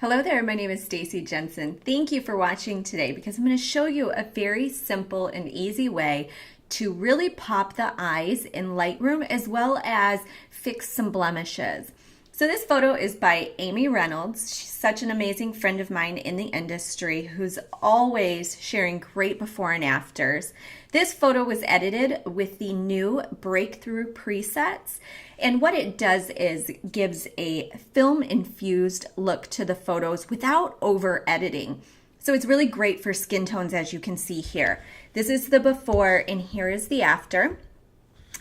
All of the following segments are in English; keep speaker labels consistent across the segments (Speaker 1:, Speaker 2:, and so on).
Speaker 1: Hello there, my name is Stacy Jensen. Thank you for watching today because I'm going to show you a very simple and easy way to really pop the eyes in Lightroom as well as fix some blemishes. So this photo is by Amy Reynolds. She's such an amazing friend of mine in the industry who's always sharing great before and afters. This photo was edited with the new breakthrough presets, and what it does is gives a film infused look to the photos without over editing. So it's really great for skin tones, as you can see here. This is the before and here is the after.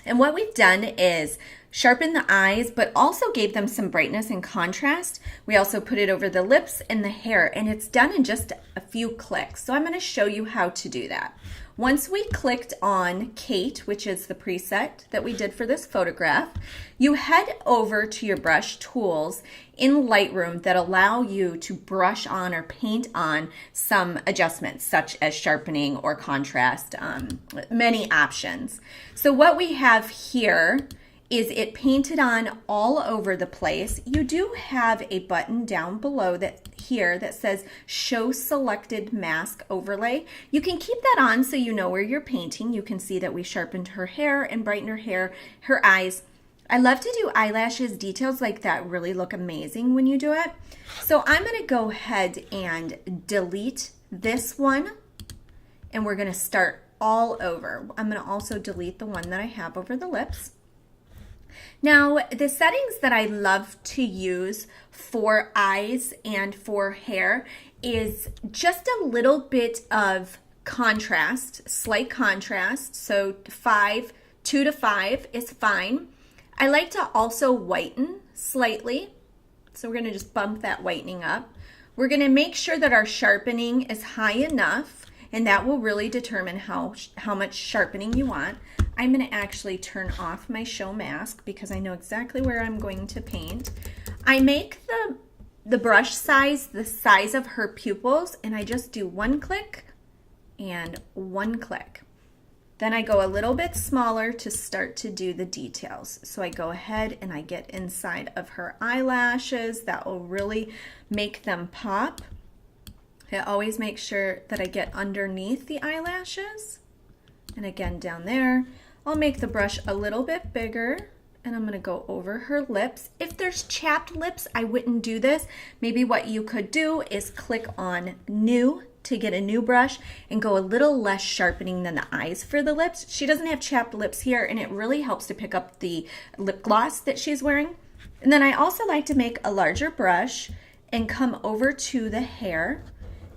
Speaker 1: And what we've done is sharpen the eyes, but also gave them some brightness and contrast. We also put it over the lips and the hair, and it's done in just a few clicks. So I'm going to show you how to do that. Once we clicked on Kate, which is the preset that we did for this photograph, you head over to your brush tools in Lightroom that allow you to brush on or paint on some adjustments such as sharpening or contrast, many options. So what we have here is it painted on all over the place. You do have a button down below that says show selected mask overlay. You can keep that on so you know where you're painting. You can see that we sharpened her hair and brightened her hair, her eyes. I love to do eyelashes. Details like that really look amazing when you do it. So I'm gonna go ahead and delete this one, and we're gonna start all over. I'm gonna also delete the one that I have over the lips. Now, the settings that I love to use for eyes and for hair is just a little bit of contrast, slight contrast. So 2 to 5 is fine. I like to also whiten slightly. So we're gonna just bump that whitening up. We're gonna make sure that our sharpening is high enough, and that will really determine how much sharpening you want. I'm going to actually turn off my show mask because I know exactly where I'm going to paint. I make the brush size the size of her pupils, and I just do one click and one click. Then I go a little bit smaller to start to do the details. So I go ahead and I get inside of her eyelashes. That will really make them pop. I always make sure that I get underneath the eyelashes. And again, down there, I'll make the brush a little bit bigger, and I'm gonna go over her lips. If there's chapped lips, I wouldn't do this. Maybe what you could do is click on new to get a new brush and go a little less sharpening than the eyes for the lips. She doesn't have chapped lips here, and it really helps to pick up the lip gloss that she's wearing. And then I also like to make a larger brush and come over to the hair.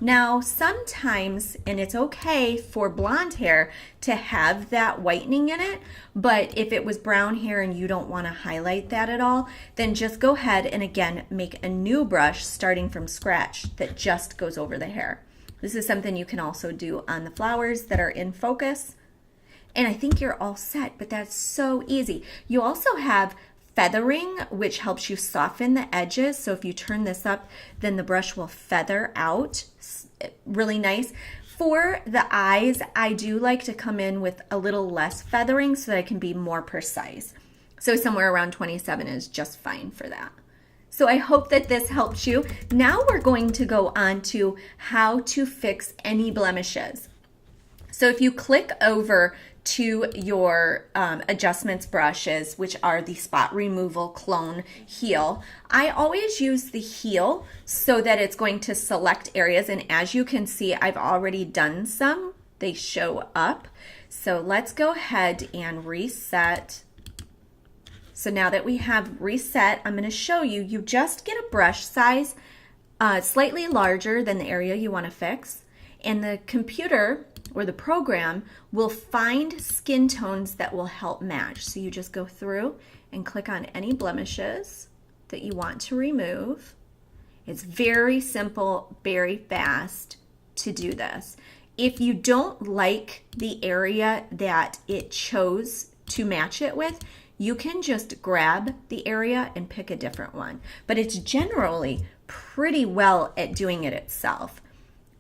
Speaker 1: Now, sometimes, and it's okay for blonde hair to have that whitening in it, but if it was brown hair and you don't want to highlight that at all, then just go ahead and again, make a new brush starting from scratch that just goes over the hair. This is something you can also do on the flowers that are in focus. And I think you're all set, but that's so easy. You also have feathering, which helps you soften the edges. So if you turn this up, then the brush will feather out really nice. For the eyes, I do like to come in with a little less feathering so that I can be more precise. So somewhere around 27 is just fine for that. So I hope that this helps you. Now we're going to go on to how to fix any blemishes. So if you click over to your adjustments brushes, which are the spot removal clone heel, I always use the heel so that it's going to select areas, and as you can see, I've already done some. They show up. So let's go ahead and reset. So now that we have reset, I'm going to show you, you just get a brush size slightly larger than the area you want to fix, and the computer or the program will find skin tones that will help match. So you just go through and click on any blemishes that you want to remove. It's very simple, very fast to do this. If you don't like the area that it chose to match it with, you can just grab the area and pick a different one. But it's generally pretty well at doing it itself.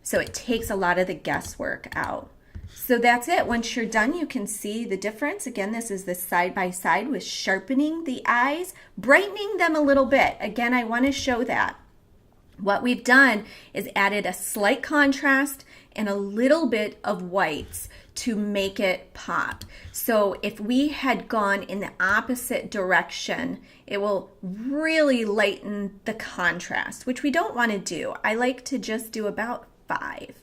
Speaker 1: So it takes a lot of the guesswork out. So that's it. Once you're done, you can see the difference. Again, this is the side by side with sharpening the eyes, brightening them a little bit. Again, I want to show that. What we've done is added a slight contrast and a little bit of whites to make it pop. So if we had gone in the opposite direction, it will really lighten the contrast, which we don't want to do. I like to just do about 5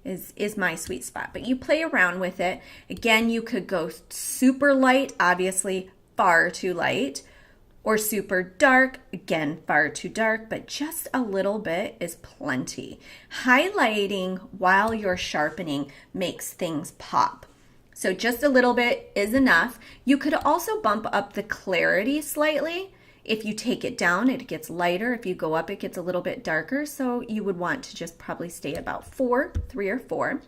Speaker 1: is my sweet spot, but you play around with it. Again, you could go super light, obviously far too light, or super dark, again, far too dark, but just a little bit is plenty. Highlighting while you're sharpening makes things pop. So just a little bit is enough. You could also bump up the clarity slightly. If you take it down, it gets lighter. If you go up, it gets a little bit darker. So you would want to just probably stay about 3 or 4.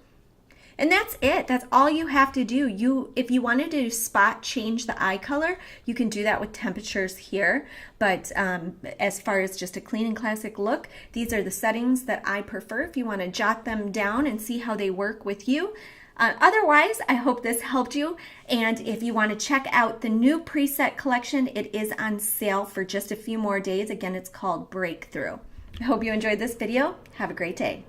Speaker 1: And that's it. That's all you have to do. If you wanted to spot change the eye color, you can do that with temperatures here. But as far as just a clean and classic look, these are the settings that I prefer if you want to jot them down and see how they work with you. Otherwise, I hope this helped you. And if you want to check out the new preset collection, it is on sale for just a few more days. Again, it's called Breakthrough. I hope you enjoyed this video. Have a great day.